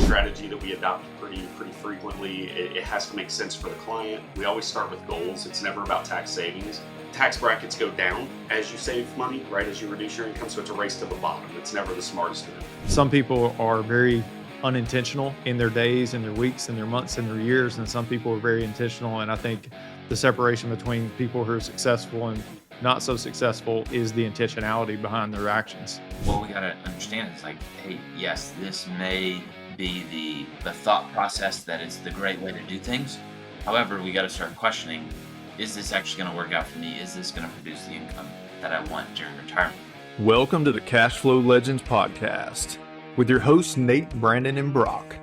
strategy that we adopt pretty frequently. It has to make sense for the client. We always start with goals. It's never about tax savings. Tax brackets go down as you save money, right? As you reduce your income. So it's a race to the bottom. It's never the smartest move. Some people are very unintentional in their days and their weeks and their months and their years. And some people are very intentional. And I think the separation between people who are successful and not so successful is the intentionality behind their actions. What we got to understand is like, hey, yes, this may be the thought process that is the great way to do things. However, we got to start questioning, is this actually going to work out for me? Is this going to produce the income that I want during retirement? Welcome to the Cashflow Legendz podcast with your hosts, Nate, Brandon, and Brock.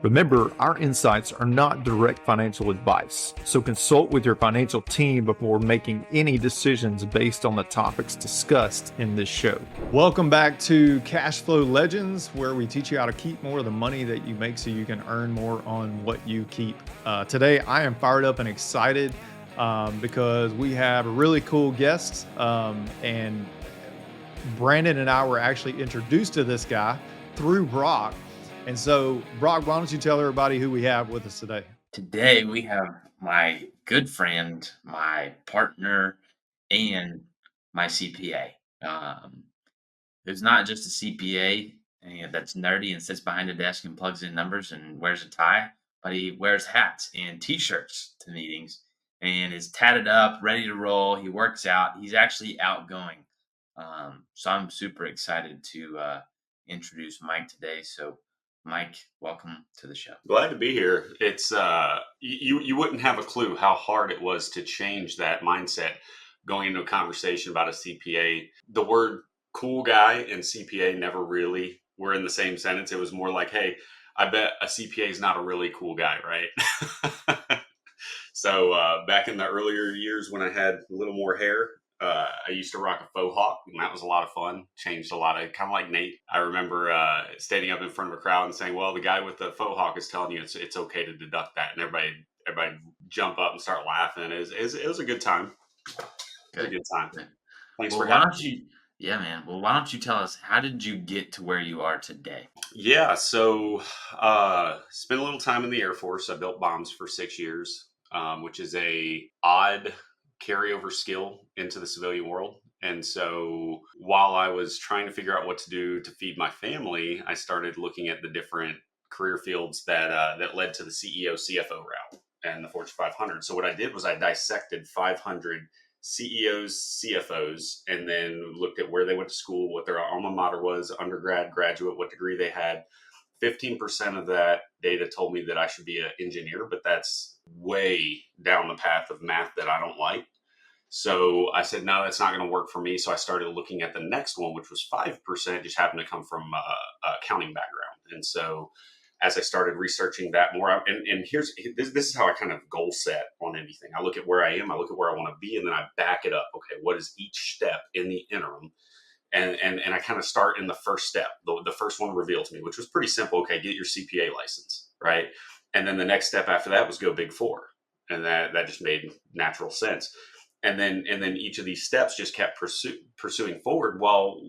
Remember, our insights are not direct financial advice, so consult with your financial team before making any decisions based on the topics discussed in this show. Welcome back to Cashflow Legendz, where we teach you how to keep more of the money that you make so you can earn more on what you keep. Today, I am fired up and excited because we have a really cool guest, and Brandon and I were actually introduced to this guy through Brock. And so, Brock, why don't you tell everybody who we have with us today? Today, we have my good friend, my partner, and my CPA. Who's not just a CPA that's nerdy and sits behind a desk and plugs in numbers and wears a tie, but he wears hats and T-shirts to meetings and is tatted up, ready to roll. He works out. He's actually outgoing. So I'm super excited to introduce Mike today. So Mike, welcome to the show. Glad to be here. It's you wouldn't have a clue how hard it was to change that mindset going into a conversation about a CPA. The word cool guy and CPA never really were in the same sentence. It was more like, hey, I bet a CPA is not a really cool guy, right? So back in the earlier years when I had a little more hair, I used to rock a faux hawk, and that was a lot of fun. Changed a lot of, kind of like Nate. I remember standing up in front of a crowd and saying, well, the guy with the faux hawk is telling you it's okay to deduct that. And everybody jump up and start laughing. It was a good time. It was a good time. Thanks for having me. Well, why don't you tell us, how did you get to where you are today? Yeah, so spent a little time in the Air Force. I built bombs for 6 years, which is a odd carryover skill into the civilian world. And so while I was trying to figure out what to do to feed my family, I started looking at the different career fields that led to the CEO, CFO route and the Fortune 500. So what I did was I dissected 500 CEOs, CFOs, and then looked at where they went to school, what their alma mater was, undergrad, graduate, what degree they had. 15% of that data told me that I should be an engineer, but that's way down the path of math that I don't like. So I said, no, that's not going to work for me. So I started looking at the next one, which was 5%, just happened to come from a accounting background. And so as I started researching that more, and this is how I kind of goal set on anything. I look at where I am, I look at where I want to be, and then I back it up. Okay, what is each step in the interim? And I kind of start in the first step. The first one revealed to me, which was pretty simple. Okay, get your CPA license, right? And then the next step after that was go Big Four. And that just made natural sense. And then each of these steps just kept pursuing forward. While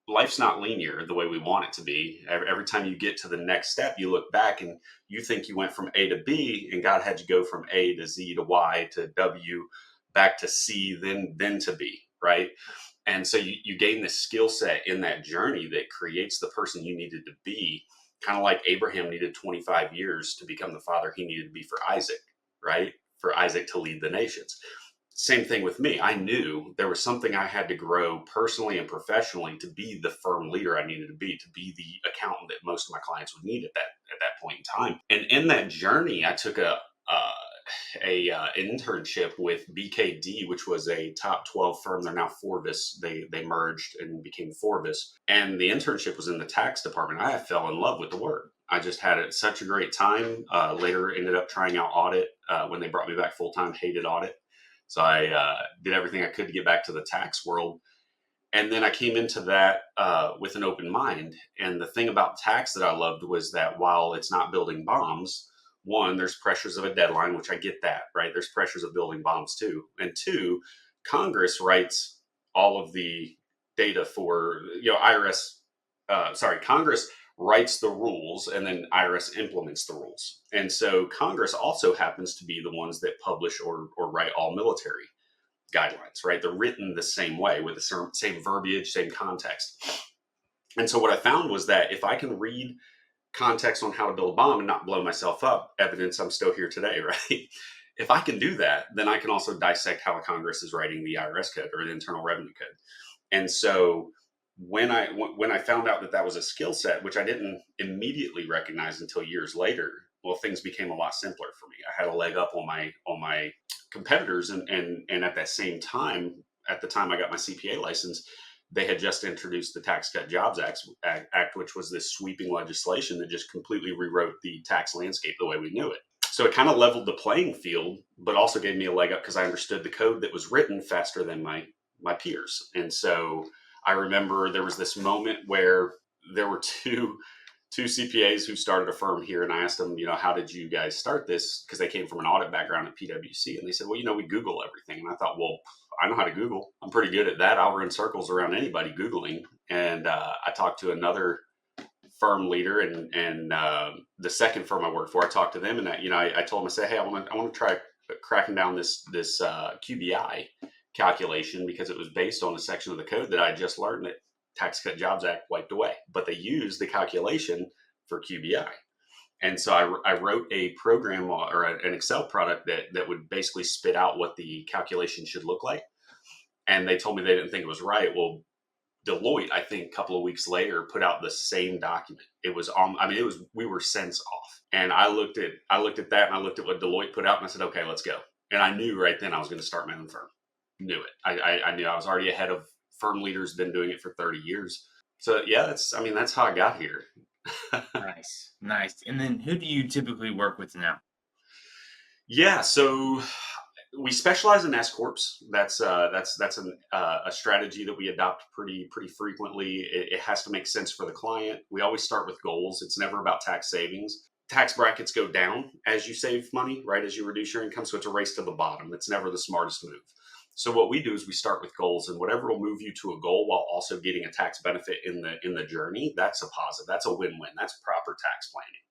life's not linear the way we want it to be. Every time you get to the next step, you look back and you think you went from A to B, and God had you go from A to Z to Y to W, back to C, then to B, right? And so you gain this skill set in that journey that creates the person you needed to be, kind of like Abraham needed 25 years to become the father he needed to be for Isaac, right? For Isaac to lead the nations. Same thing with me. I knew there was something I had to grow personally and professionally to be the firm leader I needed to be the accountant that most of my clients would need at that point in time. And in that journey, I took an internship with BKD, which was a top 12 firm. They're now Forvis. They merged and became Forvis. And the internship was in the tax department. I fell in love with the work. I just had such a great time. Later ended up trying out audit when they brought me back full-time, hated audit. So I did everything I could to get back to the tax world. And then I came into that with an open mind. And the thing about tax that I loved was that while it's not building bombs, one, there's pressures of a deadline, which I get that, right? There's pressures of building bombs too. And two, Congress writes all of the data for, Congress writes the rules, and then IRS implements the rules. And so Congress also happens to be the ones that publish or write all military guidelines, right? They're written the same way with the same verbiage, same context. And so what I found was that if I can read context on how to build a bomb and not blow myself up, evidence I'm still here today, right? If I can do that, then I can also dissect how Congress is writing the IRS code or the Internal Revenue Code. And so when I found out that that was a skill set, which I didn't immediately recognize until years later, well, things became a lot simpler for me. I had a leg up on my competitors, and at that same time, at the time I got my CPA license, they had just introduced the Tax Cut Jobs Act, which was this sweeping legislation that just completely rewrote the tax landscape the way we knew it. So it kind of leveled the playing field, but also gave me a leg up because I understood the code that was written faster than my peers. And so I remember there was this moment where there were two CPAs who started a firm here, and I asked them, how did you guys start this? Because they came from an audit background at PwC, and they said, well, we Google everything. And I thought, well, I know how to Google. I'm pretty good at that. I'll run circles around anybody Googling. And I talked to another firm leader, and the second firm I worked for, I talked to them, and I told them, I said, hey, I want to try cracking down this QBI calculation, because it was based on a section of the code that I just learned that Tax Cut Jobs Act wiped away, but they used the calculation for QBI. And so I wrote a program or an Excel product that would basically spit out what the calculation should look like. And they told me they didn't think it was right. Well, Deloitte, I think a couple of weeks later, put out the same document. It was we were cents off. And I looked at that, and I looked at what Deloitte put out, and I said, okay, let's go. And I knew right then I was going to start my own firm. Knew it. I knew I was already ahead of firm leaders, been doing it for 30 years. So yeah, that's how I got here. Nice. And then who do you typically work with now? Yeah, so we specialize in S corps. That's a strategy that we adopt pretty frequently. It has to make sense for the client. We always start with goals. It's never about tax savings. Tax brackets go down as you save money, right? As you reduce your income. So it's a race to the bottom. It's never the smartest move. So what we do is we start with goals, and whatever will move you to a goal while also getting a tax benefit in the journey, that's a positive. That's a win-win. That's proper tax planning.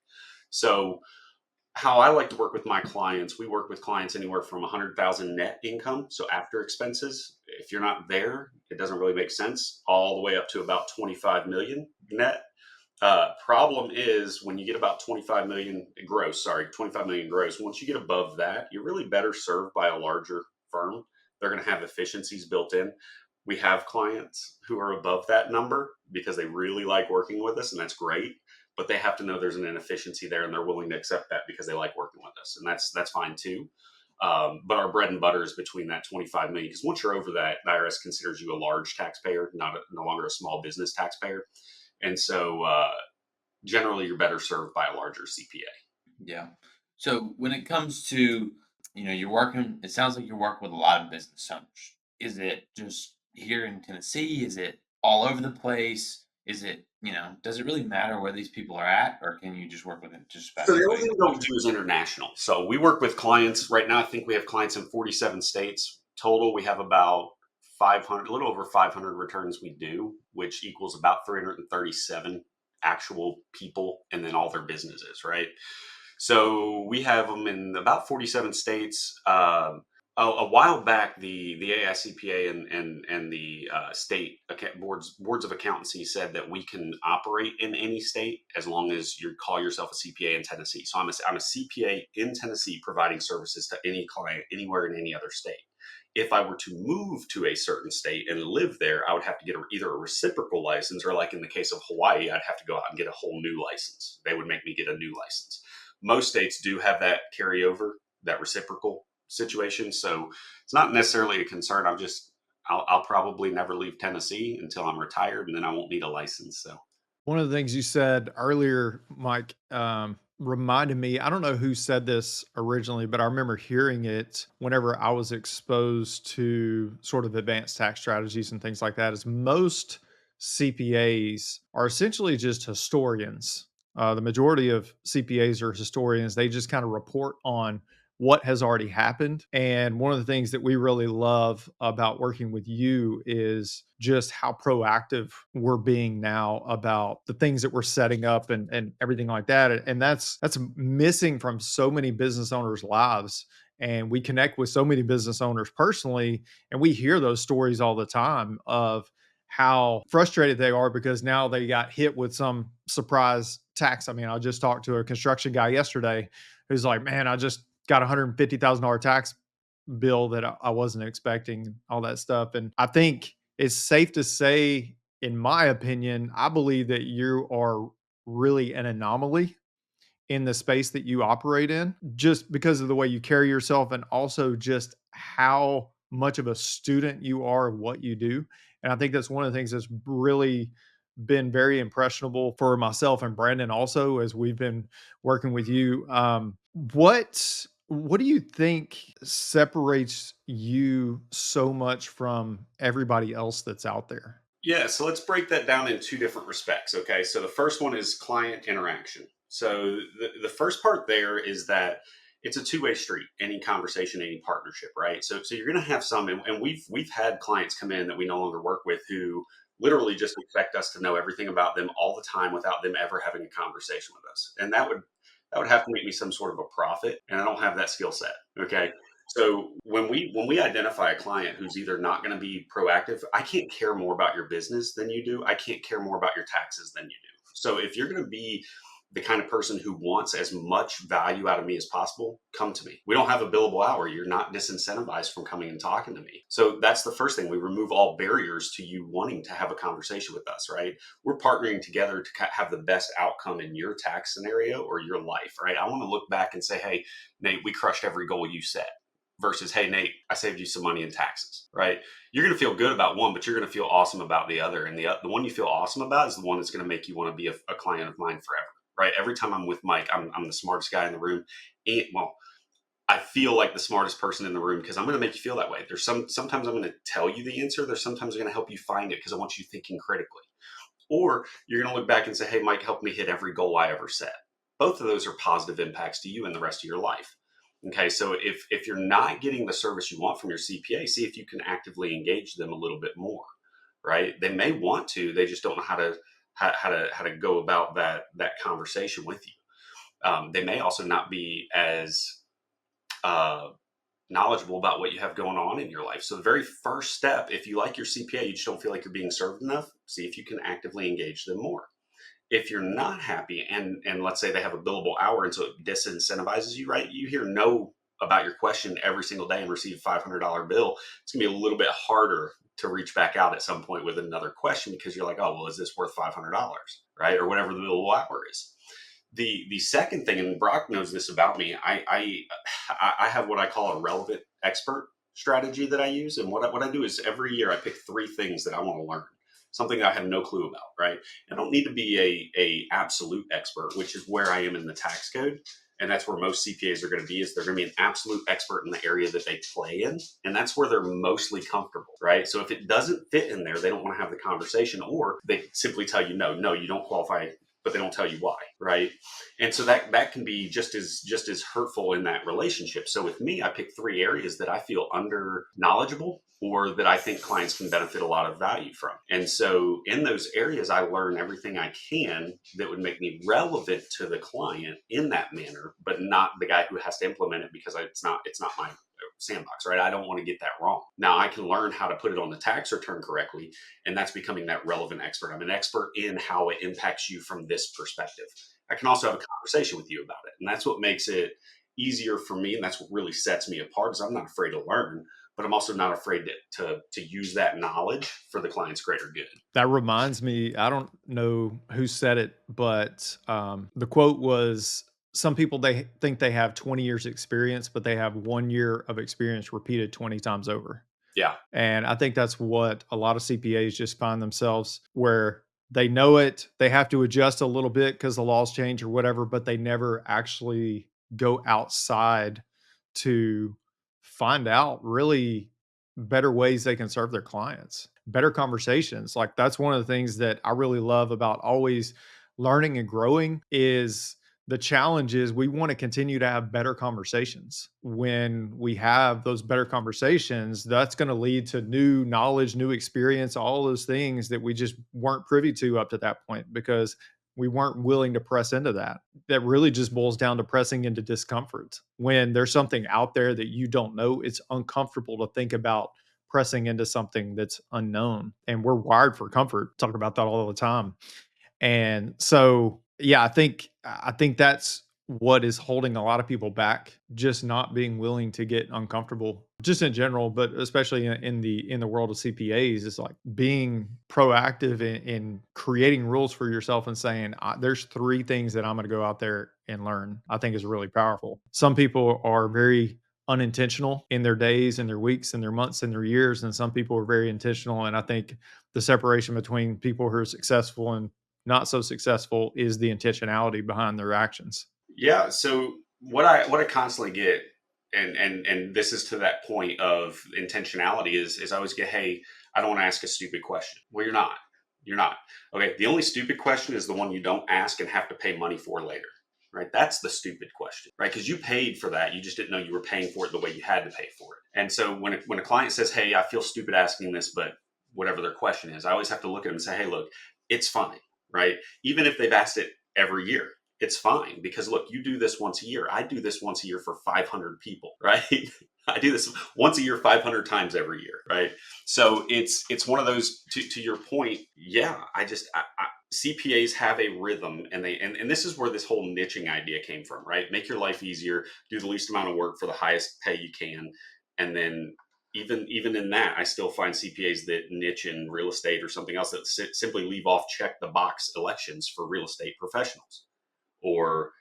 So how I like to work with my clients, we work with clients anywhere from 100,000 net income, so after expenses. If you're not there, it doesn't really make sense, all the way up to about 25 million net. Problem is when you get about 25 million gross. Once you get above that, you're really better served by a larger firm. They're going to have efficiencies built in. We have clients who are above that number because they really like working with us, and that's great. But they have to know there's an inefficiency there, and they're willing to accept that because they like working with us, and that's fine too. But our bread and butter is between that 25 million, because once you're over that, the IRS considers you a large taxpayer, no longer a small business taxpayer, and so generally you're better served by a larger CPA. Yeah. So when it comes to you're working, it sounds like you're working with a lot of business owners. Is it just here in Tennessee? Is it all over the place? Is it, does it really matter where these people are at, or can you just work with them just about? So the only thing we don't do is international. So we work with clients right now. I think we have clients in 47 states total. We have about 500, a little over 500 returns we do, which equals about 337 actual people, and then all their businesses, right? So we have them in about 47 states. A while back, the AICPA and the state boards of accountancy said that we can operate in any state as long as you call yourself a CPA in Tennessee. So I'm a CPA in Tennessee providing services to any client anywhere in any other state. If I were to move to a certain state and live there, I would have to get either a reciprocal license, or like in the case of Hawaii, I'd have to go out and get a whole new license. They would make me get a new license. Most states do have that carryover, that reciprocal situation. So it's not necessarily a concern. I'll probably never leave Tennessee until I'm retired, and then I won't need a license. So One of the things you said earlier, Mike, reminded me, I don't know who said this originally, but I remember hearing it whenever I was exposed to sort of advanced tax strategies and things like that, is most CPAs are essentially just historians. The majority of CPAs are historians. They just kind of report on what has already happened. And one of the things that we really love about working with you is just how proactive we're being now about the things that we're setting up and everything like that. And that's missing from so many business owners' lives. And we connect with so many business owners personally, and we hear those stories all the time of how frustrated they are because now they got hit with some surprise tax. I mean, I just talked to a construction guy yesterday who's like, man, I just got $150,000 tax bill that I wasn't expecting, all that stuff. And I think it's safe to say, in my opinion, I believe that you are really an anomaly in the space that you operate in, just because of the way you carry yourself and also just how much of a student you are of what you do. And I think that's one of the things that's really been very impressionable for myself and Brandon also as we've been working with you. What do you think separates you so much from everybody else that's out there? Yeah, so let's break that down in two different respects. Okay, so the first one is client interaction. So the first part there is that it's a two-way street. Any conversation, any partnership, right? So you're going to have some, and we've had clients come in that we no longer work with who literally just expect us to know everything about them all the time without them ever having a conversation with us, and that would have to make me some sort of a profit, and I don't have that skill set. Okay, so when we identify a client who's either not going to be proactive, I can't care more about your business than you do. I can't care more about your taxes than you do. So if you're going to be the kind of person who wants as much value out of me as possible, come to me. We don't have a billable hour. You're not disincentivized from coming and talking to me. So that's the first thing. We remove all barriers to you wanting to have a conversation with us, right? We're partnering together to have the best outcome in your tax scenario or your life, right? I want to look back and say, hey, Nate, we crushed every goal you set, versus, hey, Nate, I saved you some money in taxes, right? You're going to feel good about one, but you're going to feel awesome about the other. And the one you feel awesome about is the one that's going to make you want to be a client of mine forever, right? Every time I'm with Mike, I'm the smartest guy in the room. And, well, I feel like the smartest person in the room because I'm going to make you feel that way. There's sometimes I'm going to tell you the answer. There's sometimes I'm going to help you find it because I want you thinking critically. Or you're going to look back and say, hey, Mike, help me hit every goal I ever set. Both of those are positive impacts to you and the rest of your life. Okay, so if you're not getting the service you want from your CPA, see if you can actively engage them a little bit more, right? They may want to, they just don't know how to go about that conversation with you. They may also not be as uh, knowledgeable about what you have going on in your life. So the very first step, if you like your CPA, you just don't feel like you're being served enough, see if you can actively engage them more. If you're not happy and let's say they have a billable hour and so it disincentivizes you, right? You hear no about your question every single day and receive a $500 bill. It's gonna be a little bit harder to reach back out at some point with another question because you're like, oh, well, is this worth $500, right? Or whatever the billable hour is. The second thing, and Brock knows this about me, I have what I call a relevant expert strategy that I use. And what I do is every year I pick three things that I want to learn, something that I have no clue about, right? I don't need to be a absolute expert, which is where I am in the tax code. And that's where most CPAs are going to be, is they're going to be an absolute expert in the area that they play in. And that's where they're mostly comfortable, right? So if it doesn't fit in there, they don't want to have the conversation, or they simply tell you, no, you don't qualify, but they don't tell you why, right? And so that can be just as hurtful in that relationship. So with me, I pick three areas that I feel under knowledgeable or that I think clients can benefit a lot of value from. And so in those areas, I learn everything I can that would make me relevant to the client in that manner, but not the guy who has to implement it because it's not my sandbox, right? I don't want to get that wrong. Now I can learn how to put it on the tax return correctly, and that's becoming that relevant expert. I'm an expert in how it impacts you from this perspective. I can also have a conversation with you about it, and that's what makes it easier for me, and that's what really sets me apart. Is I'm not afraid to learn, but I'm also not afraid to use that knowledge for the client's greater good. That reminds me, I don't know who said it, but the quote was, some people they think they have 20 years experience, but they have 1 year of experience repeated 20 times over. Yeah. And I think that's what a lot of CPAs just find themselves, where they know it, they have to adjust a little bit because the laws change or whatever, but they never actually go outside to find out really better ways they can serve their clients, better conversations. Like, that's one of the things that I really love about always learning and growing is The challenge is we want to continue to have better conversations. When we have those better conversations, that's going to lead to new knowledge, new experience, all those things that we just weren't privy to up to that point because we weren't willing to press into that. That really just boils down to pressing into discomfort. When there's something out there that you don't know, it's uncomfortable to think about pressing into something that's unknown. And we're wired for comfort. Talk about that all the time. And so, yeah, I think that's what is holding a lot of people back, just not being willing to get uncomfortable, just in general, but especially in the world of CPAs, is like being proactive in creating rules for yourself and saying, "There's 3 things that I'm going to go out there and learn." I think is really powerful. Some people are very unintentional in their days and their weeks and their months and their years, and some people are very intentional. And I think the separation between people who are successful and not so successful is the intentionality behind their actions. Yeah. So what I constantly get, and this is to that point of intentionality, is I always get, hey, I don't want to ask a stupid question. Well, you're not. You're not. Okay. The only stupid question is the one you don't ask and have to pay money for later. Right. That's the stupid question. Right. Because you paid for that. You just didn't know you were paying for it the way you had to pay for it. And so when a client says, hey, I feel stupid asking this, but whatever their question is, I always have to look at them and say, hey, look, it's fine. Right. Even if they've asked it every year, it's fine, because look, you do this once a year. I do this once a year for 500 people, right? I do this once a year, 500 times every year, right? So it's one of those, to your point. Yeah, CPAs have a rhythm, and and this is where this whole niching idea came from, right? Make your life easier, do the least amount of work for the highest pay you can, and then even in that, I still find CPAs that niche in real estate or something else that simply leave off check the box elections for real estate professionals, or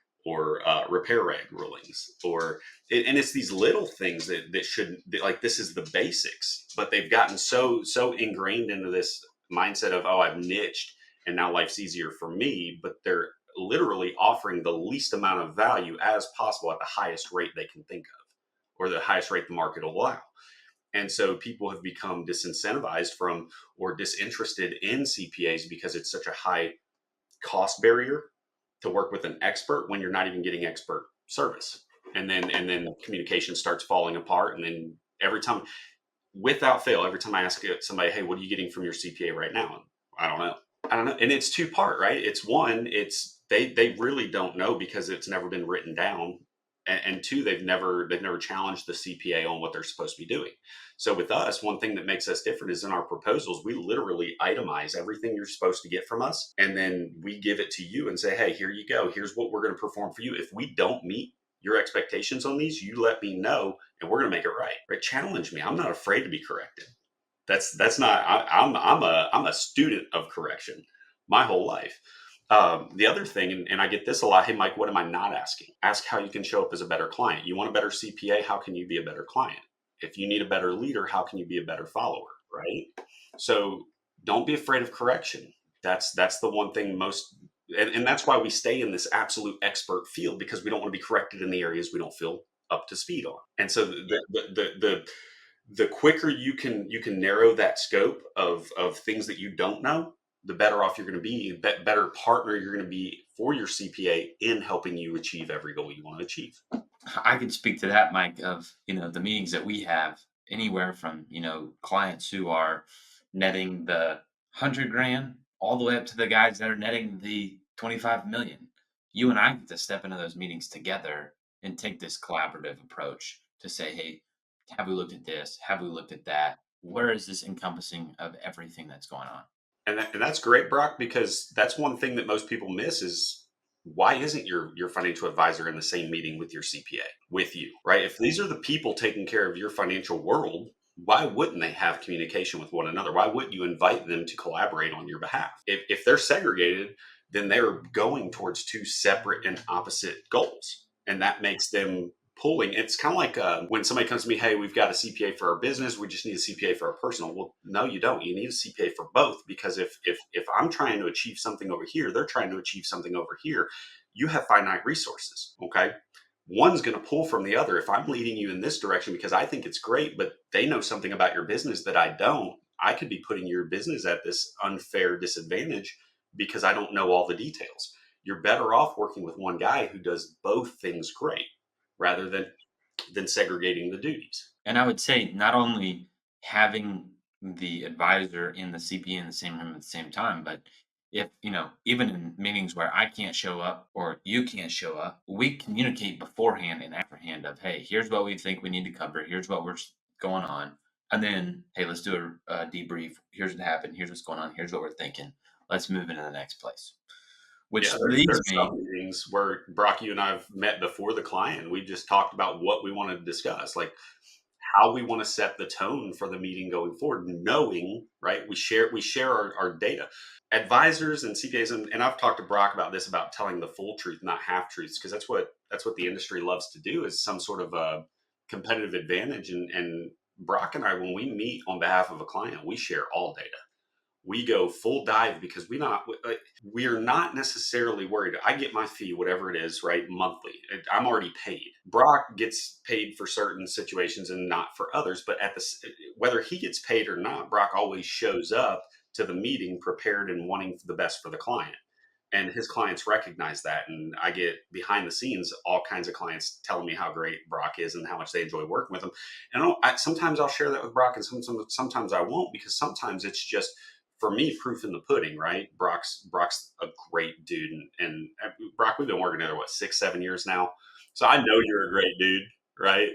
repair reg rulings, and it's these little things that should, like, this is the basics, but they've gotten so ingrained into this mindset of, oh, I've niched and now life's easier for me, but they're literally offering the least amount of value as possible at the highest rate they can think of, or the highest rate the market will allow. And so people have become disincentivized from, or disinterested in, CPAs because it's such a high cost barrier to work with an expert when you're not even getting expert service. And then communication starts falling apart. And then without fail, every time I ask somebody, hey, what are you getting from your CPA right now? I don't know. And it's two-part, right? It's one, it's they really don't know because it's never been written down. And two, they've never challenged the CPA on what they're supposed to be doing. So with us, one thing that makes us different is in our proposals, we literally itemize everything you're supposed to get from us. And then we give it to you and say, hey, here you go. Here's what we're going to perform for you. If we don't meet your expectations on these, you let me know and we're going to make it right. Right? Challenge me. I'm not afraid to be corrected. That's not, I'm a student of correction my whole life. The other thing, and I get this a lot, hey, Mike, what am I not asking? Ask how you can show up as a better client. You want a better CPA? How can you be a better client? If you need a better leader, how can you be a better follower, right? So don't be afraid of correction. That's the one thing most, and that's why we stay in this absolute expert field, because we don't want to be corrected in the areas we don't feel up to speed on. And so the quicker you can narrow that scope of things that you don't know, the better off you're going to be, better partner you're going to be for your CPA in helping you achieve every goal you want to achieve. I can speak to that, Mike, of, the meetings that we have, anywhere from, clients who are netting the 100 grand all the way up to the guys that are netting the 25 million. You and I get to step into those meetings together and take this collaborative approach to say, hey, have we looked at this? Have we looked at that? Where is this encompassing of everything that's going on? And that's great, Brock, because that's one thing that most people miss is, why isn't your financial advisor in the same meeting with your CPA with you, right? If these are the people taking care of your financial world, why wouldn't they have communication with one another? Why wouldn't you invite them to collaborate on your behalf? If they're segregated, then they're going towards two separate and opposite goals. And that makes them pulling. It's kind of like when somebody comes to me, hey, we've got a CPA for our business, we just need a CPA for our personal. Well, no, you don't. You need a CPA for both, because if I'm trying to achieve something over here, they're trying to achieve something over here, you have finite resources. Okay, one's going to pull from the other. If I'm leading you in this direction because I think it's great, but they know something about your business that I don't, I could be putting your business at this unfair disadvantage because I don't know all the details. you're better off working with one guy who does both things great rather than segregating the duties. And I would say not only having the advisor and the CPA in the same room at the same time, but if, even in meetings where I can't show up or you can't show up, we communicate beforehand and afterhand of, hey, here's what we think we need to cover. Here's what we're going on. And then, hey, let's do a debrief. Here's what happened. Here's what's going on. Here's what we're thinking. Let's move into the next place. Which Yeah, leads there's me. some meetings where Brock, you and I've met before the client. We just talked about what we wanted to discuss, like how we want to set the tone for the meeting going forward, knowing, right? We share our data. Advisors and CPAs, and I've talked to Brock about this, about telling the full truth, not half truths, because that's what the industry loves to do, is some sort of a competitive advantage. And Brock and I, when we meet on behalf of a client, we share all data. We go full dive because we're not necessarily worried. I get my fee, whatever it is, right, monthly. I'm already paid. Brock gets paid for certain situations and not for others. But whether he gets paid or not, Brock always shows up to the meeting prepared and wanting the best for the client. And his clients recognize that. And I get behind the scenes all kinds of clients telling me how great Brock is and how much they enjoy working with him. And sometimes I'll share that with Brock, and sometimes I won't, because sometimes it's just, for me, proof in the pudding, right? Brock's a great dude, and Brock, we've been working together 6-7 years now, so I know you're a great dude, right?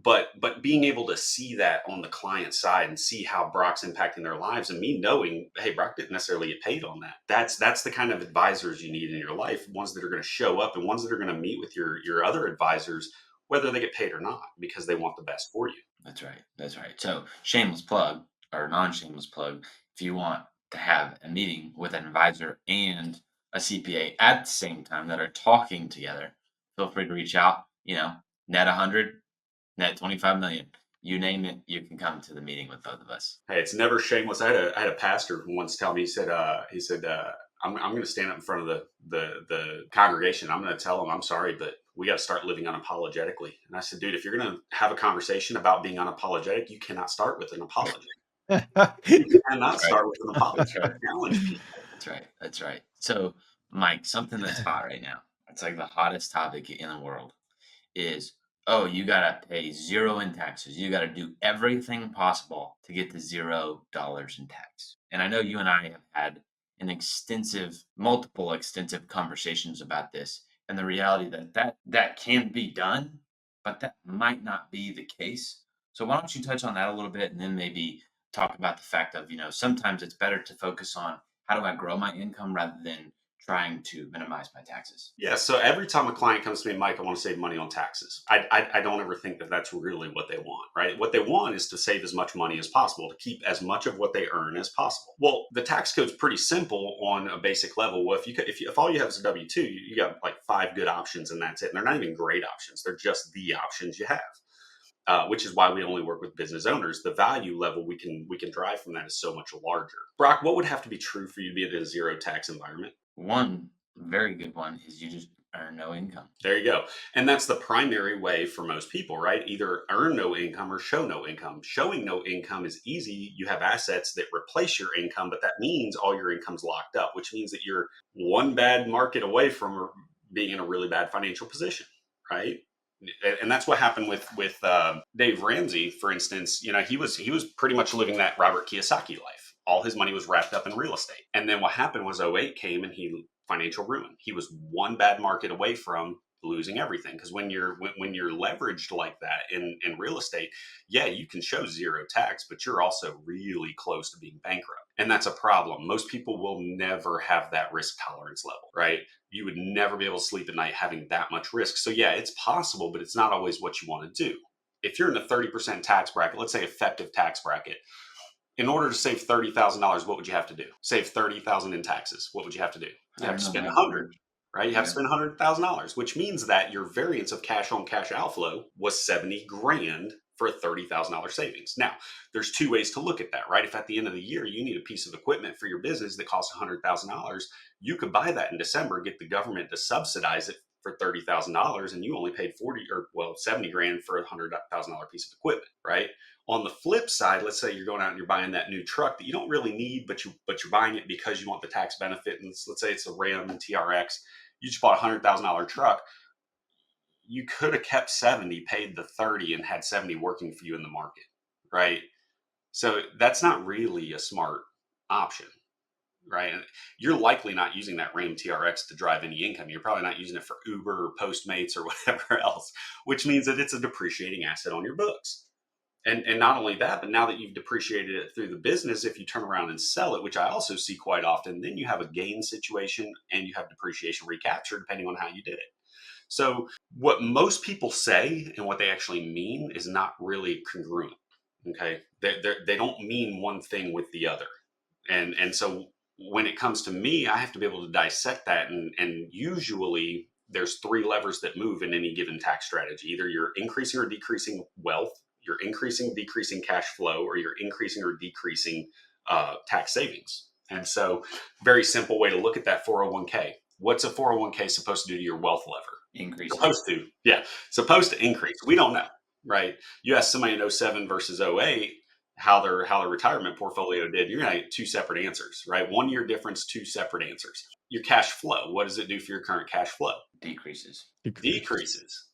But being able to see that on the client side and see how Brock's impacting their lives, and me knowing, hey, Brock didn't necessarily get paid on that. That's the kind of advisors you need in your life, ones that are going to show up and ones that are going to meet with your other advisors, whether they get paid or not, because they want the best for you. That's right. That's right. So, shameless plug or non-shameless plug, if you want to have a meeting with an advisor and a CPA at the same time that are talking together, feel free to reach out. Net 100, net 25 million. You name it, you can come to the meeting with both of us. Hey, it's never shameless. I had a pastor who once tell me, he said, I'm going to stand up in front of the congregation. I'm going to tell them, I'm sorry, but we got to start living unapologetically. And I said, dude, if you're going to have a conversation about being unapologetic, you cannot start with an apology. You cannot start with an apology. That's right. Challenge people. That's right. That's right. So, Mike, something that's hot right now, it's like the hottest topic in the world is, oh, you got to pay zero in taxes. You got to do everything possible to get to $0 in tax. And I know you and I have had multiple extensive conversations about this, and the reality that can be done, but that might not be the case. So why don't you touch on that a little bit, and then maybe talk about the fact of, sometimes it's better to focus on how do I grow my income rather than trying to minimize my taxes. Yeah. So every time a client comes to me, Mike, I want to save money on taxes. I don't ever think that that's really what they want, right? What they want is to save as much money as possible, to keep as much of what they earn as possible. Well, the tax code's pretty simple on a basic level. Well, if all you have is a W-2, you got like 5 good options, and that's it. And they're not even great options. They're just the options you have. Which is why we only work with business owners. The value level we can drive from that is so much larger. Brock, what would have to be true for you to be in a zero tax environment? One very good one is you just earn no income. There you go. And that's the primary way for most people, right? Either earn no income or show no income. Showing no income is easy. You have assets that replace your income, but that means all your income's locked up, which means that you're one bad market away from being in a really bad financial position, right? And that's what happened with Dave Ramsey, for instance. He was pretty much living that Robert Kiyosaki life. All his money was wrapped up in real estate. And then what happened was 08 came, and financial ruin. He was one bad market away from losing everything. Because when you're leveraged like that in real estate, yeah, you can show zero tax, but you're also really close to being bankrupt. And that's a problem. Most people will never have that risk tolerance level, right? You would never be able to sleep at night having that much risk. So yeah, it's possible, but it's not always what you want to do. If you're in a 30% tax bracket, let's say effective tax bracket, in order to save $30,000, what would you have to do? Save $30,000 in taxes. What would you have to do? You have to spend $100,000, right? You have to spend $100,000, which means that your variance of cash on cash outflow was $70,000 for a $30,000 savings. Now, there's 2 ways to look at that, right? If at the end of the year you need a piece of equipment for your business that costs $100,000, you could buy that in December, get the government to subsidize it for $30,000, and you only paid $70,000 for a $100,000 piece of equipment, right? On the flip side, let's say you're going out and you're buying that new truck that you don't really need, but you're buying it because you want the tax benefit. And let's say it's a Ram TRX, You just bought a $100,000 truck. You could have kept 70, paid the 30, and had 70 working for you in the market, right? So that's not really a smart option, right? And you're likely not using that Ram TRX to drive any income. You're probably not using it for Uber or Postmates or whatever else, which means that it's a depreciating asset on your books. And not only that, but now that you've depreciated it through the business, if you turn around and sell it, which I also see quite often, then you have a gain situation and you have depreciation recapture depending on how you did it. So what most people say and what they actually mean is not really congruent. Okay, they don't mean one thing with the other, and so when it comes to me, I have to be able to dissect that, and usually there's three levers that move in any given tax strategy. Either you're increasing or decreasing wealth, you're increasing, decreasing cash flow, or you're increasing or decreasing tax savings. And so, very simple way to look at that 401k. What's a 401k supposed to do to your wealth lever? Increase. Supposed to, yeah, supposed to increase. We don't know, right? You ask somebody in '07 versus '08 how their retirement portfolio did, you're gonna get two separate answers, right? 1 year difference, two separate answers. Your cash flow, what does it do for your current cash flow? Decreases. Decreases,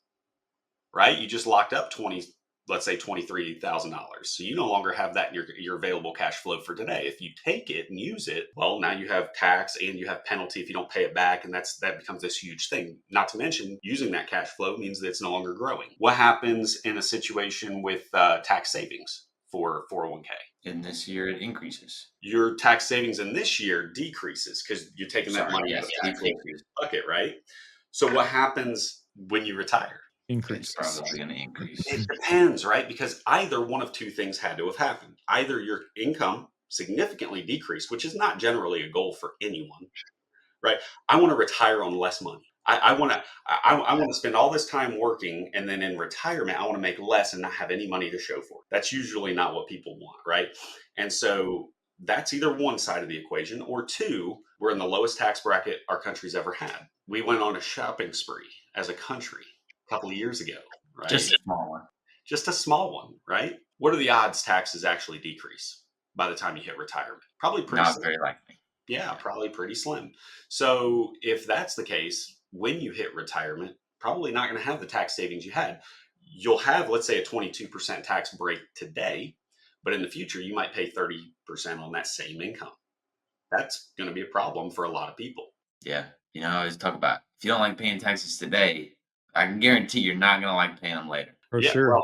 right? You just locked up 20, let's say $23,000. So you no longer have that in your available cash flow for today. If you take it and use it, well, now you have tax and you have penalty if you don't pay it back. And that becomes this huge thing. Not to mention, using that cash flow means that it's no longer growing. What happens in a situation with tax savings for 401k? In this year, it increases. Your tax savings in this year decreases because you're taking that money out of the tax bucket, right? So what happens when you retire? Increase. It's probably going to increase. It depends, right? Because either one of two things had to have happened. Either your income significantly decreased, which is not generally a goal for anyone, right? I want to retire on less money. I want to spend all this time working, and then in retirement, I want to make less and not have any money to show for it. That's usually not what people want, right? And so that's either one side of the equation, or two, we're in the lowest tax bracket our country's ever had. We went on a shopping spree as a country a couple of years ago, right? Just a small one. Just a small one, right? What are the odds taxes actually decrease by the time you hit retirement? Probably pretty Not slim. very likely. Yeah, probably pretty slim. So if that's the case, when you hit retirement, probably not going to have the tax savings you had. You'll have, let's say, a 22% tax break today, but in the future, you might pay 30% on that same income. That's going to be a problem for a lot of people. Yeah. I always talk about, if you don't like paying taxes today, I can guarantee you're not going to like paying them later. For sure.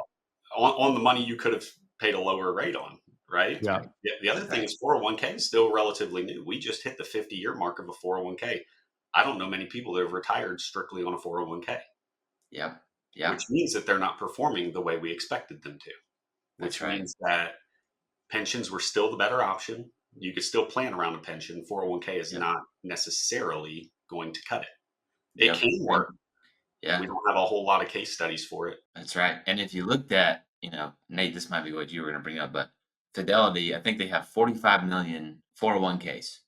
Well, on the money you could have paid a lower rate on, right? Yeah. The other thing is 401k is still relatively new. We just hit the 50-year mark of a 401k. I don't know many people that have retired strictly on a 401k. Yep. Which means that they're not performing the way we expected them to. Which means that pensions were still the better option. You could still plan around a pension. 401k is not necessarily going to cut it. It can work. Yeah. We don't have a whole lot of case studies for it. That's right. And if you looked at, Nate, this might be what you were going to bring up, but Fidelity, I think they have 45 million 401ks.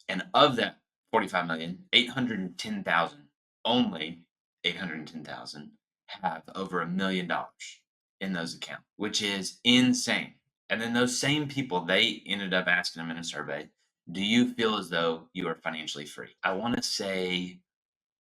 And of that 45 million, 810,000, only 810,000 have over $1 million in those accounts, which is insane. And then those same people, they ended up asking them in a survey, do you feel as though you are financially free? I want to say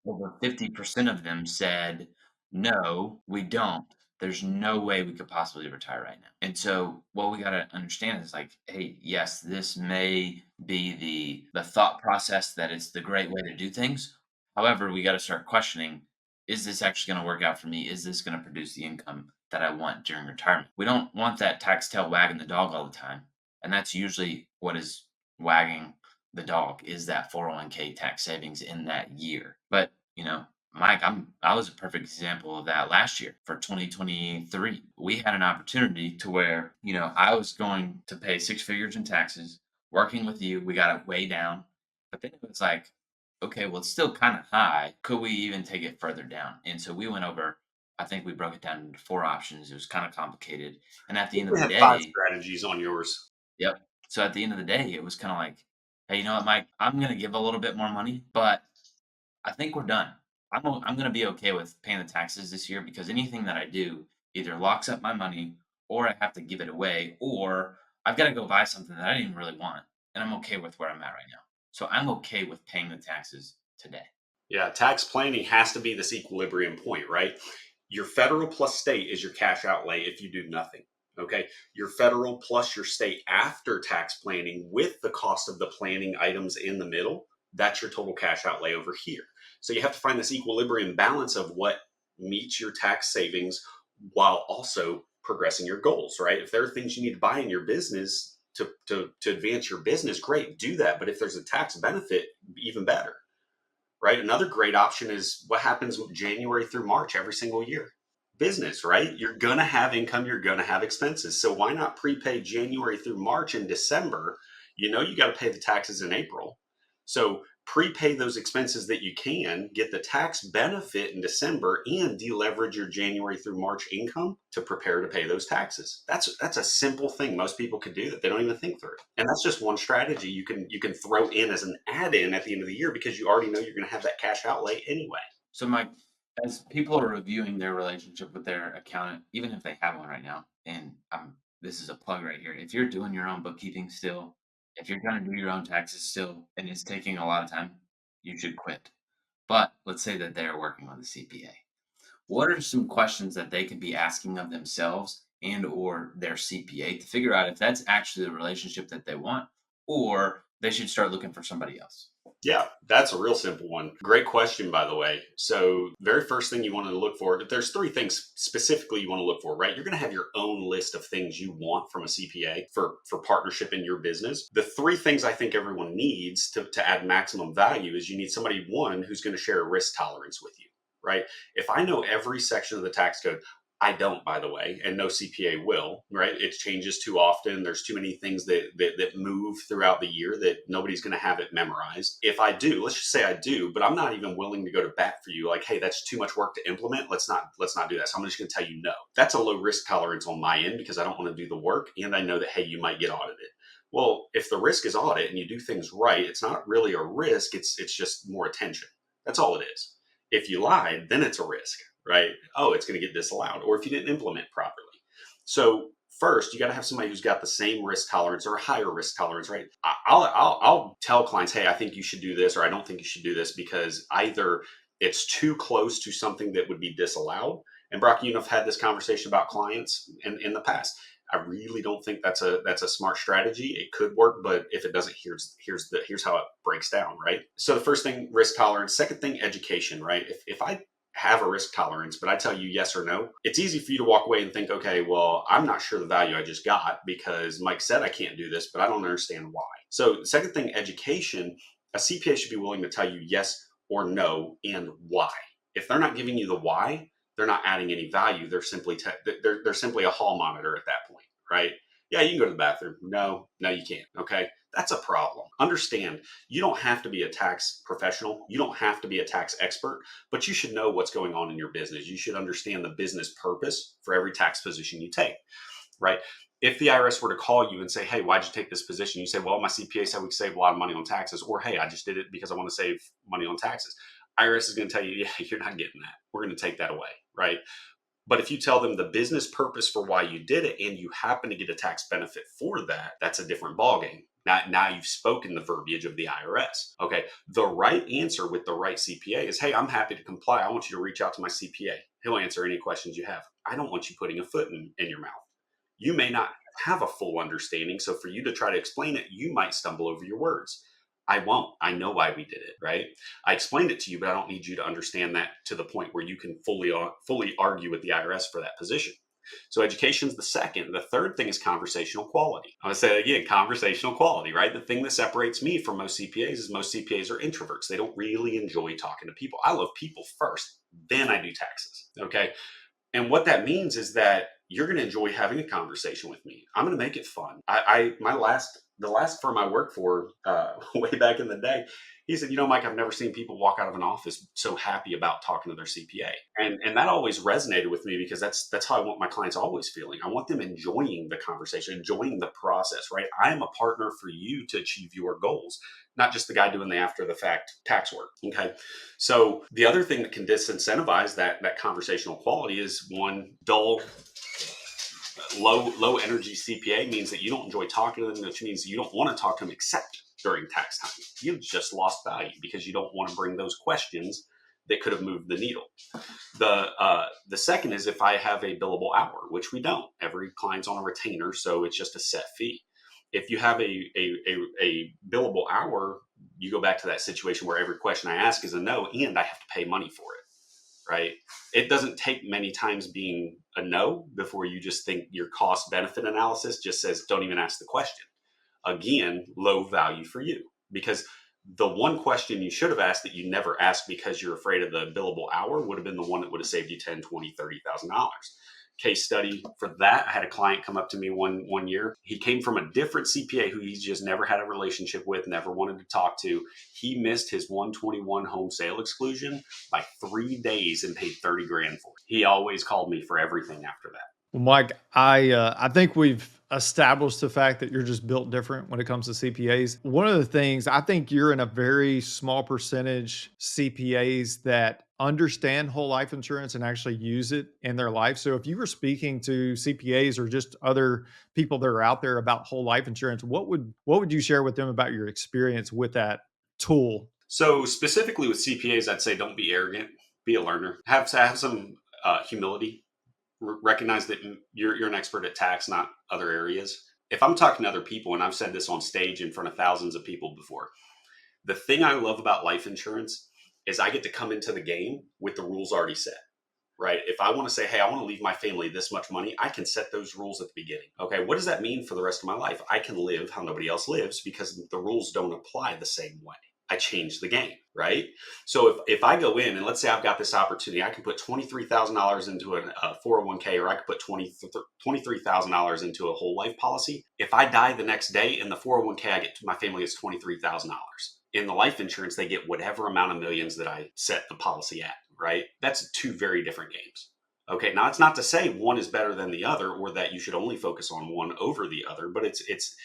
over 50% of them said, no, we don't. There's no way we could possibly retire right now. And so what we got to understand is like, hey, yes, this may be the thought process that it's the great way to do things. However, we got to start questioning, is this actually going to work out for me? Is this going to produce the income that I want during retirement? We don't want that tax tail wagging the dog all the time. And that's usually what is wagging the dog, is that 401k tax savings in that year. But, Mike, I was a perfect example of that last year for 2023. We had an opportunity to where, I was going to pay 6 figures in taxes, working with you. We got it way down. But then it was like, okay, well, it's still kind of high. Could we even take it further down? And so we went over, I think we broke it down into 4 options. It was kind of complicated. And at the end of the day, 5 strategies on yours. Yep. So at the end of the day, it was kind of like, hey, you know what, Mike, I'm going to give a little bit more money, but I think we're done. I'm going to be okay with paying the taxes this year, because anything that I do either locks up my money, or I have to give it away, or I've got to go buy something that I didn't even really want. And I'm okay with where I'm at right now. So I'm okay with paying the taxes today. Yeah, tax planning has to be this equilibrium point, right? Your federal plus state is your cash outlay if you do nothing. Okay. Your federal plus your state after tax planning with the cost of the planning items in the middle, that's your total cash outlay over here. So you have to find this equilibrium balance of what meets your tax savings while also progressing your goals, right? If there are things you need to buy in your business to advance your business, great, do that. But if there's a tax benefit, even better, right? Another great option is what happens January through March every single year. Business, right? You're going to have income, you're going to have expenses. So why not prepay January through March and December? You know, you got to pay the taxes in April. So prepay those expenses that you can, get the tax benefit in December, and deleverage your January through March income to prepare to pay those taxes. That's a simple thing most people could do that they don't even think through. And that's just one strategy you can throw in as an add-in at the end of the year because you already know you're going to have that cash outlay anyway. So, Mike, as people are reviewing their relationship with their accountant, even if they have one right now, and this is a plug right here. If you're doing your own bookkeeping still, if you're going to do your own taxes still, and it's taking a lot of time, you should quit. But let's say that they're working with a CPA. What are some questions that they could be asking of themselves and or their CPA to figure out if that's actually the relationship that they want, or they should start looking for somebody else? Yeah, that's a real simple one. Great question, by the way. So, very first thing you want to look for, if there's three things specifically you want to look for, right? You're going to have your own list of things you want from a CPA for partnership in your business. The three things I think everyone needs to add maximum value is you need somebody, one, who's going to share a risk tolerance with you, right? If I know every section of the tax code, I don't, by the way, and no CPA will, right? It changes too often. There's too many things that move throughout the year that nobody's going to have it memorized. If I do, let's just say I do, but I'm not even willing to go to bat for you. Like, hey, that's too much work to implement. Let's not do that. So I'm just going to tell you no. That's a low risk tolerance on my end because I don't want to do the work, and I know that, hey, you might get audited. Well, if the risk is audit and you do things right, it's not really a risk. It's just more attention. That's all it is. If you lied, then it's a risk, right? Oh, it's going to get disallowed, or if you didn't implement properly. So first, you got to have somebody who's got the same risk tolerance or a higher risk tolerance, right? I'll tell clients, hey, I think you should do this, or I don't think you should do this because either it's too close to something that would be disallowed. And Brock, you know, I've had this conversation about clients in the past. I really don't think that's a smart strategy. It could work, but if it doesn't, here's how it breaks down, right? So the first thing, risk tolerance. Second thing, education, right? If I have a risk tolerance, but I tell you yes or no, it's easy for you to walk away and think, okay, well, I'm not sure the value I just got because Mike said I can't do this, but I don't understand why. So second thing, education. A CPA should be willing to tell you yes or no and why. If they're not giving you the why, they're not adding any value. They're simply they're simply a hall monitor at that point, right? Yeah, you can go to the bathroom. No, you can't. Okay, that's a problem. Understand, you don't have to be a tax professional. You don't have to be a tax expert, but you should know what's going on in your business. You should understand the business purpose for every tax position you take, right? If the IRS were to call you and say, hey, why'd you take this position? You say, well, my CPA said we save a lot of money on taxes, or hey, I just did it because I want to save money on taxes. IRS is going to tell you, yeah, you're not getting that. We're going to take that away, right? But if you tell them the business purpose for why you did it and you happen to get a tax benefit for that, that's a different ballgame. Now you've spoken the verbiage of the IRS. Okay. The right answer with the right CPA is, hey, I'm happy to comply. I want you to reach out to my CPA. He'll answer any questions you have. I don't want you putting a foot in your mouth. You may not have a full understanding. So for you to try to explain it, you might stumble over your words. I won't. I know why we did it, right? I explained it to you, but I don't need you to understand that to the point where you can fully argue with the IRS for that position. So education's the second. The third thing is conversational quality. I'm going to say it again, conversational quality, right? The thing that separates me from most CPAs is most CPAs are introverts. They don't really enjoy talking to people. I love people first, then I do taxes, okay? And what that means is that you're going to enjoy having a conversation with me. I'm going to make it fun. The last firm I worked for way back in the day, he said, you know, Mike, I've never seen people walk out of an office so happy about talking to their CPA. And that always resonated with me because that's how I want my clients always feeling. I want them enjoying the conversation, enjoying the process, right? I am a partner for you to achieve your goals, not just the guy doing the after the fact tax work. Okay. So the other thing that can disincentivize that conversational quality is one, dull, low energy CPA means that you don't enjoy talking to them, which means you don't want to talk to them except during tax time. You've just lost value because you don't want to bring those questions that could have moved the needle. The second is if I have a billable hour, which we don't. Every client's on a retainer, so it's just a set fee. If you have a billable hour, you go back to that situation where every question I ask is a no, and I have to pay money for it, right? It doesn't take many times being a no before you just think your cost benefit analysis just says, don't even ask the question. Again, low value for you, because the one question you should have asked that you never asked because you're afraid of the billable hour would have been the one that would have saved you $10, $20, $30,000. Case study for that, I had a client come up to me one year. He came from a different CPA who he's just never had a relationship with, never wanted to talk to. He missed his 121 home sale exclusion by 3 days and paid 30 grand for it. He always called me for everything after that. Well, Mike, I think we've established the fact that you're just built different when it comes to CPAs. One of the things, I think you're in a very small percentage CPAs that understand whole life insurance and actually use it in their life. So if you were speaking to CPAs or just other people that are out there about whole life insurance, what would you share with them about your experience with that tool? So specifically with CPAs, I'd say don't be arrogant, be a learner, have some humility. Recognize that you're an expert at tax, not other areas. If I'm talking to other people, and I've said this on stage in front of thousands of people before, the thing I love about life insurance is I get to come into the game with the rules already set, right? If I want to say, hey, I want to leave my family this much money, I can set those rules at the beginning. Okay, what does that mean for the rest of my life? I can live how nobody else lives because the rules don't apply the same way. I change the game, right? So if I go in and let's say I've got this opportunity, I can put $23,000 into a 401k, or I could put $23,000 into a whole life policy. If I die the next day in the 401k, my family gets $23,000. In the life insurance, they get whatever amount of millions that I set the policy at, right? That's two very different games. Okay, now it's not to say one is better than the other or that you should only focus on one over the other, but it's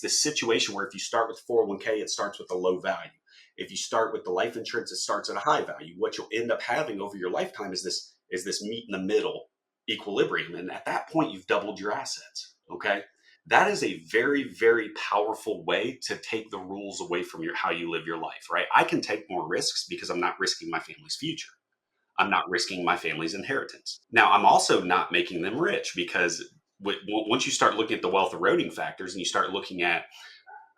the situation where if you start with 401k, it starts with a low value. If you start with the life insurance, it starts at a high value. What you'll end up having over your lifetime is this meet in the middle equilibrium. And at that point, you've doubled your assets. Okay. That is a very, very powerful way to take the rules away from how you live your life, right? I can take more risks because I'm not risking my family's future. I'm not risking my family's inheritance. Now, I'm also not making them rich because once you start looking at the wealth eroding factors and you start looking at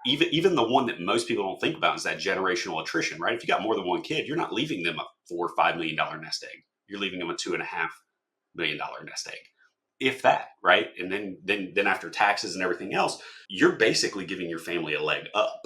even the one that most people don't think about is that generational attrition, right? If you got more than one kid, you're not leaving them a $4 or $5 million nest egg. You're leaving them a $2.5 million nest egg, if that, right? And then after taxes and everything else, you're basically giving your family a leg up.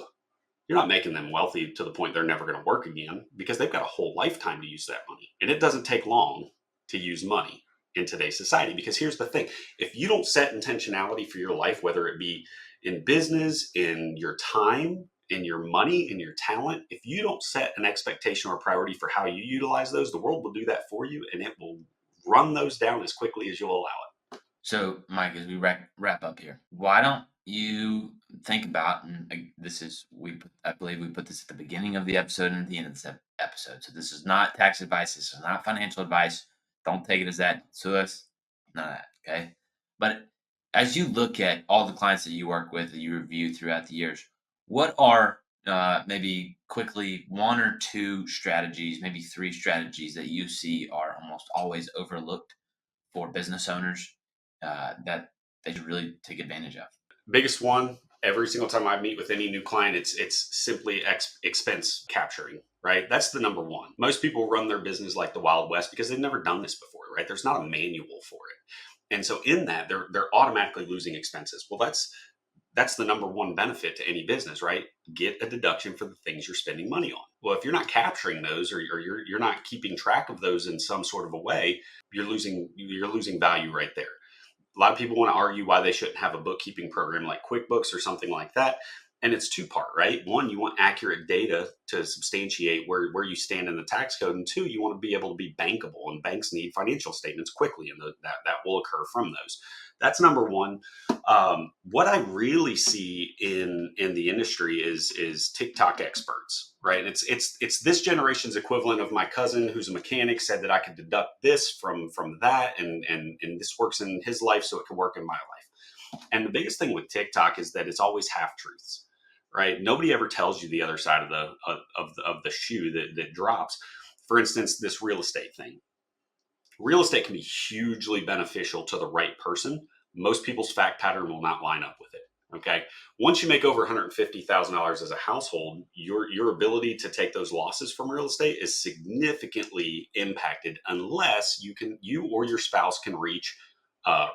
You're not making them wealthy to the point they're never going to work again because they've got a whole lifetime to use that money. And it doesn't take long to use money in today's society, because here's the thing. If you don't set intentionality for your life, whether it be in business, in your time, in your money, in your talent, if you don't set an expectation or a priority for how you utilize those, the world will do that for you and it will run those down as quickly as you'll allow it. So, Mike, as we wrap up here, why don't you think about, and I believe we put this at the beginning of the episode and at the end of this episode. So this is not tax advice. This is not financial advice. Don't take it as that. To us, none of that. Okay. But as you look at all the clients that you work with, that you review throughout the years, what are maybe quickly one or two strategies, maybe three strategies that you see are almost always overlooked for business owners that they should really take advantage of? Biggest one, every single time I meet with any new client, it's simply expense capturing, right? That's the number one. Most people run their business like the Wild West because they've never done this before, right? There's not a manual for it. And so in that, they're automatically losing expenses. Well, that's the number one benefit to any business, right? Get a deduction for the things you're spending money on. Well, if you're not capturing those or you're not keeping track of those in some sort of a way, you're losing value right there. A lot of people want to argue why they shouldn't have a bookkeeping program like QuickBooks or something like that. And it's two-part, right? One, you want accurate data to substantiate where you stand in the tax code. And two, you want to be able to be bankable. And banks need financial statements quickly, and that will occur from those. That's number one. What I really see in the industry is TikTok experts, right? And it's this generation's equivalent of my cousin who's a mechanic said that I could deduct this from that, and this works in his life, so it can work in my life. And the biggest thing with TikTok is that it's always half truths, right? Nobody ever tells you the other side of the shoe that drops. For instance, this real estate thing. Real estate can be hugely beneficial to the right person. Most people's fact pattern will not line up with it. Okay. Once you make over $150,000 as a household, your ability to take those losses from real estate is significantly impacted unless you or your spouse can reach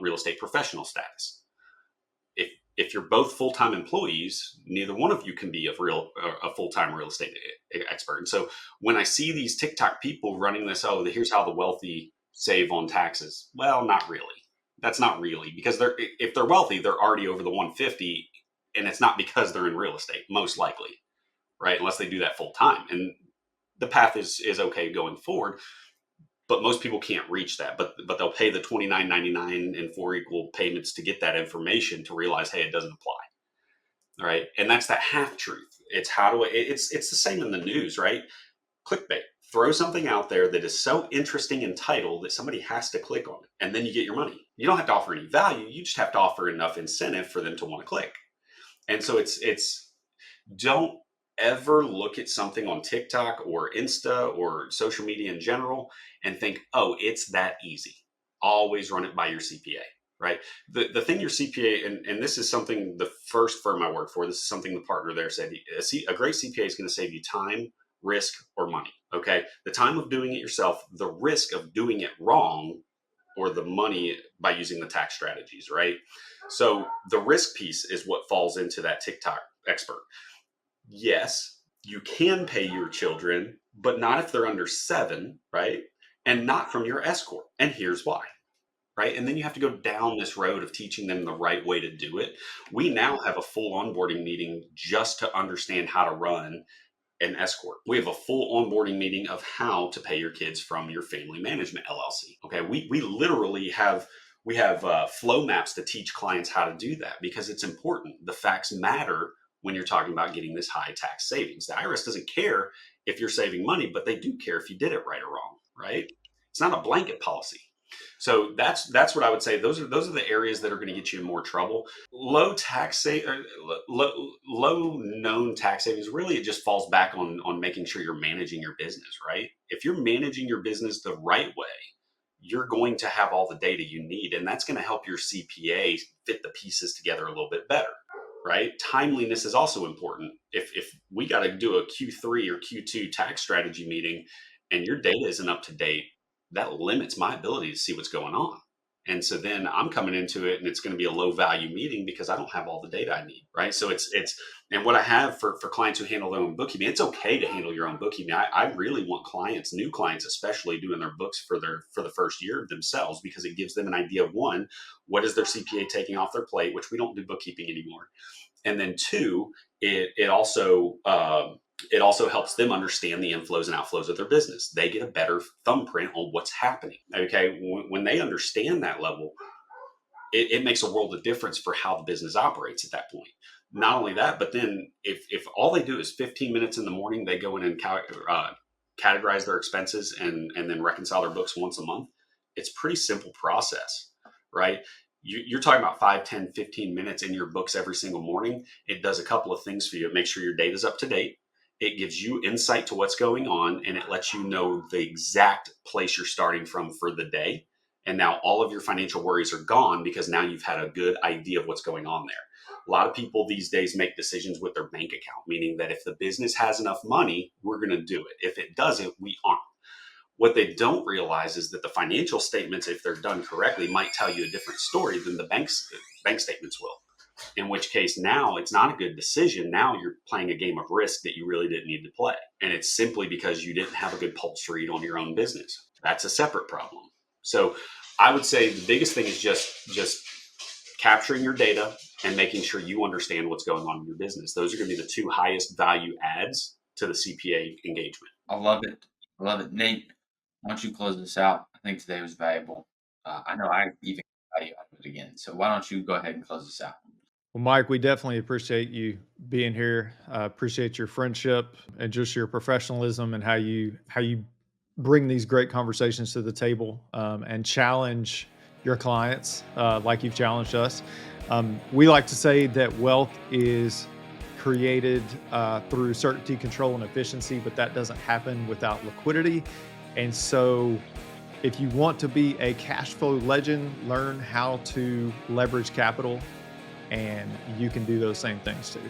real estate professional status. If you're both full-time employees, neither one of you can be a full-time real estate expert. And so when I see these TikTok people running this, oh, here's how the wealthy save on taxes. Well, not really. That's not really, because if they're wealthy, they're already over the 150, and it's not because they're in real estate, most likely, right? Unless they do that full time. And the path is okay going forward, but most people can't reach that. But they'll pay the $29.99 in 4 equal payments to get that information to realize, hey, it doesn't apply. Right. And that's that half truth. It's it's the same in the news, right? Clickbait. Throw something out there that is so interesting and title that somebody has to click on it, and then you get your money. You don't have to offer any value. You just have to offer enough incentive for them to want to click. And so it's don't ever look at something on TikTok or Insta or social media in general and think, oh, it's that easy. Always run it by your CPA, right? The thing your CPA, and this is something, the first firm I worked for, this is something the partner there said, a great CPA is going to save you time, risk, or money. Okay. The time of doing it yourself, the risk of doing it wrong, or the money by using the tax strategies, right? So the risk piece is what falls into that TikTok expert. Yes, you can pay your children, but not if they're under 7, right? And not from your S corp. And here's why. Right. And then you have to go down this road of teaching them the right way to do it. We now have a full onboarding meeting just to understand how to run an S corp. We have a full onboarding meeting of how to pay your kids from your family management LLC. Okay, we literally have flow maps to teach clients how to do that, because it's important. The facts matter when you're talking about getting this high tax savings. The IRS doesn't care if you're saving money, but they do care if you did it right or wrong. Right? It's not a blanket policy. So that's what I would say. Those are the areas that are going to get you in more trouble. Low known tax savings. Really, it just falls back on making sure you're managing your business right. If you're managing your business the right way, you're going to have all the data you need, and that's going to help your CPA fit the pieces together a little bit better. Right? Timeliness is also important. If we got to do a Q3 or Q2 tax strategy meeting, and your data isn't up to date, that limits my ability to see what's going on. And so then I'm coming into it and it's going to be a low value meeting because I don't have all the data I need. Right. So and what I have for clients who handle their own bookkeeping, it's okay to handle your own bookkeeping. I really want clients, new clients, especially, doing their books for the first year themselves, because it gives them an idea of, one, what is their CPA taking off their plate, which we don't do bookkeeping anymore. And then 2, it also helps them understand the inflows and outflows of their business. They get a better thumbprint on what's happening. Okay. When they understand that level, it makes a world of difference for how the business operates at that point. Not only that, but then if all they do is 15 minutes in the morning, they go in and categorize their expenses and then reconcile their books once a month. It's a pretty simple process, right? You're talking about 5, 10, 15 minutes in your books every single morning. It does a couple of things for you. It makes sure your data's up to date. It gives you insight to what's going on, and it lets you know the exact place you're starting from for the day. And now all of your financial worries are gone, because now you've had a good idea of what's going on there. A lot of people these days make decisions with their bank account, meaning that if the business has enough money, we're going to do it. If it doesn't, we aren't. What they don't realize is that the financial statements, if they're done correctly, might tell you a different story than the bank statements will. In which case, now it's not a good decision. Now you're playing a game of risk that you really didn't need to play. And it's simply because you didn't have a good pulse read on your own business. That's a separate problem. So I would say the biggest thing is just capturing your data and making sure you understand what's going on in your business. Those are going to be the 2 highest value adds to the CPA engagement. I love it. I love it. Nate, why don't you close this out? I think today was valuable. I know I even got value out of it again. So why don't you go ahead and close this out? Well, Mike, we definitely appreciate you being here. Appreciate your friendship and just your professionalism, and how you bring these great conversations to the table, and challenge your clients like you've challenged us. We like to say that wealth is created through certainty, control, and efficiency, but that doesn't happen without liquidity. And so if you want to be a cash flow legend, learn how to leverage capital, and you can do those same things too.